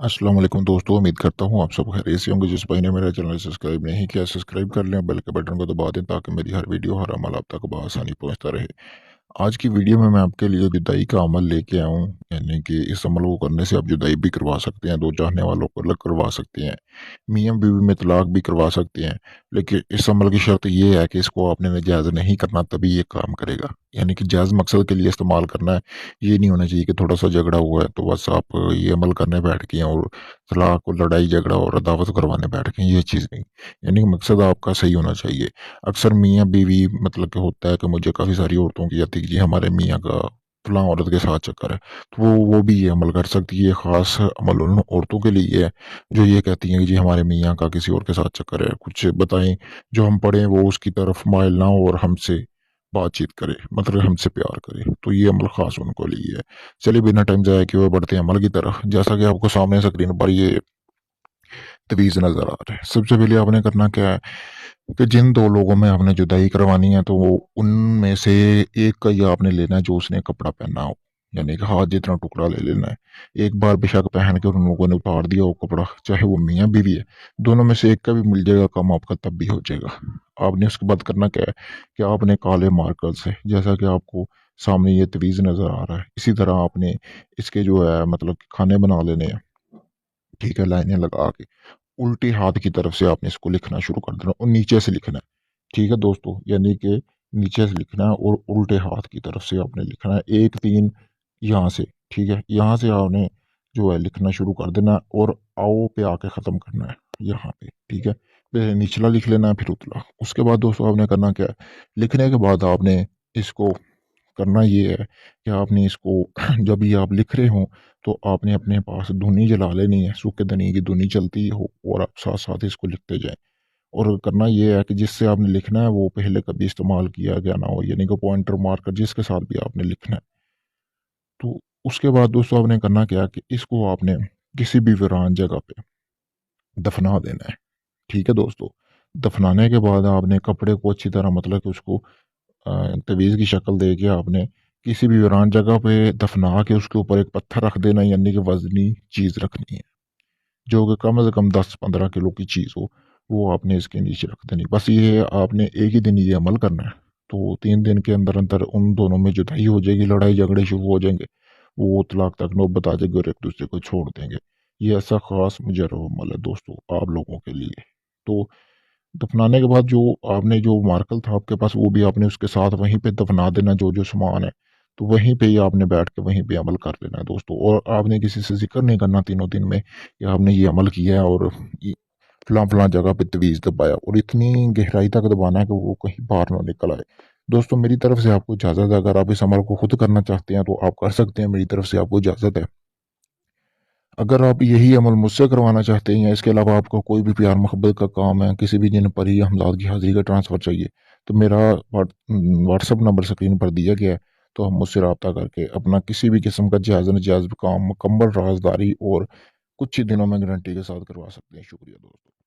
अस्सलाम वालेकुम दोस्तों, उम्मीद करता हूँ आप सब खैरियत से होंगे। जिस भाई ने मेरा चैनल सब्सक्राइब नहीं किया, सब्सक्राइब कर लें, बेल के बटन को दबा दें ताकि मेरी हर वीडियो, हर अमल आप तक बआसानी पहुँचता रहे। आज की वीडियो में मैं आपके लिए जुदाई का अमल लेके आया हूँ, यानी कि इस अमल को करने से आप जुदाई भी करवा सकते हैं, दो चाहने वालों को अलग करवा सकते हैं, मियाँ बीवी में तलाक भी करवा सकते हैं। लेकिन इस अमल की शर्त ये है कि इसको आपने नजायज़ नहीं करना, तभी ये काम करेगा। यानी कि जायज़ मकसद के लिए इस्तेमाल करना है। ये नहीं होना चाहिए कि थोड़ा सा झगड़ा हुआ है तो बस आप ये अमल करने बैठ गए हैं और तलाक और लड़ाई झगड़ा और अदावत करवाने बैठ गए, ये चीज़ नहीं। यानी कि मकसद आपका सही होना चाहिए। अक्सर मियाँ बीवी मतलब कि होता है कि मुझे काफ़ी सारी औरतों की आती है कि जी हमारे मियाँ का फलां औरत के साथ चक्कर है, तो वो भी ये अमल कर सकती है। ये ख़ास अमल उन औरतों के लिए है जो ये कहती हैं कि जी हमारे मियाँ का किसी और के साथ चक्कर है, कुछ बताएं जो हम पढ़ें वो उसकी तरफ माइल ना हो और हमसे बातचीत करे, मतलब हमसे प्यार करे। तो ये अमल ख़ास उनको लिए है। चलिए बिना टाइम ज़ाया किए हुए बढ़ते हैं अमल की तरफ। जैसा कि आपको सामने स्क्रीन पर ये तवीज़ नज़र आ रहा है। सबसे पहले आपने करना क्या है कि जिन 2 लोगों में आपने जुदाई करवानी है तो वो उनमें से एक का ही आपने लेना है जो उसने कपड़ा पहना हो। यानी कि हाथ जितना टुकड़ा ले लेना है। एक बार बेशक पहन के उन लोगों ने उतार दिया वो कपड़ा, चाहे वो मियाँ-बीवी है, दोनों में से एक का भी मिल जाएगा, काम आपका तब भी हो जाएगा। आपने उसके बाद करना क्या है कि आपने काले मार्कर से, जैसा कि आपको सामने ये तवीज़ नज़र आ रहा है, इसी तरह आपने इसके जो है मतलब खाने बना लेने हैं। ठीक है, लाइनें लगा के उल्टे हाथ की तरफ से आपने इसको लिखना शुरू कर देना और नीचे से लिखना है। ठीक है दोस्तों, यानी कि नीचे से लिखना है और उल्टे हाथ की तरफ से आपने लिखना है 1-3 यहाँ से। ठीक है, यहाँ से आपने जो है लिखना शुरू कर देना है और आओ पे आके ख़त्म करना है यहाँ पे। ठीक है, पहले निचला लिख लेना है फिर उतला। उसके बाद दोस्तों आपने करना क्या है, लिखने के बाद आपने इसको करना ये है कि आपने इसको जब ये आप लिख रहे हो तो आपने अपने पास धुनी जला लेनी है, सूखे धनी की धुनी चलती हो और आप साथ साथ इसको लिखते जाएं। और करना ये है कि जिससे आपने लिखना है वो पहले कभी इस्तेमाल किया गया ना हो, यानी कि पॉइंटर मार्कर जिसके साथ भी आपने लिखना है। तो उसके बाद दोस्तों आपने करना क्या कि इसको आपने किसी भी वीरान जगह पे दफना देना है। ठीक है दोस्तों, दफनाने के बाद आपने कपड़े को अच्छी तरह मतलब कि उसको तवीज़ की शक्ल दे के आपने किसी भी वीरान जगह पे दफना के उसके ऊपर एक पत्थर रख देना, यानी कि वज़नी चीज़ रखनी है, जो कि कम से कम 10-15 किलो की चीज़ हो, वो आपने इसके नीचे रख देनी। बस ये आपने एक ही दिन ये अमल करना है। तो 3 दिन के अंदर-अंदर उन दोनों में जुदाई हो जाएगी, लड़ाई-झगड़े शुरू हो जाएँगे। वो तलाक तक नौबत आ जाएगी और एक-दूसरे को छोड़ देंगे। ये ऐसा ख़ास मुजर्रब अमल है दोस्तों आप लोगों के लिए। तो दफनाने के बाद जो आपने जो मार्कल था आपके पास वो भी आपने उसके साथ वहीं पे दफना देना जो-जो सामान है। तो वहीं पे ही आपने बैठ के वहीं पे अमल कर लेना है दोस्तों, और आपने किसी से ज़िक्र नहीं करना तीनों दिन में कि आपने ये अमल किया है और ये फलां-फलां जगह पे तवीज़ दबाया, और इतनी गहराई तक दबाना है कि वो कहीं बाहर ना निकल आए। दोस्तों मेरी तरफ से आपको इजाज़त है, अगर आप इस अमल को खुद करना चाहते हैं तो आप कर सकते हैं, मेरी तरफ से आपको इजाज़त है। अगर आप यही अमल मुझसे करवाना चाहते हैं या इसके अलावा आपको कोई भी प्यार मोहब्बत का काम है, किसी भी दिन पर ही हमदर्द की हाज़िरी का ट्रांसफ़र चाहिए, तो मेरा व्हाट्सएप नंबर स्क्रीन पर दिया गया है। तो आप मुझसे रब्ता करके अपना किसी भी किस्म का जायज़-नाजायज़ काम मुकम्मल राज़दारी और कुछ ही दिनों में गारंटी के साथ करवा सकते हैं। शुक्रिया दोस्तों।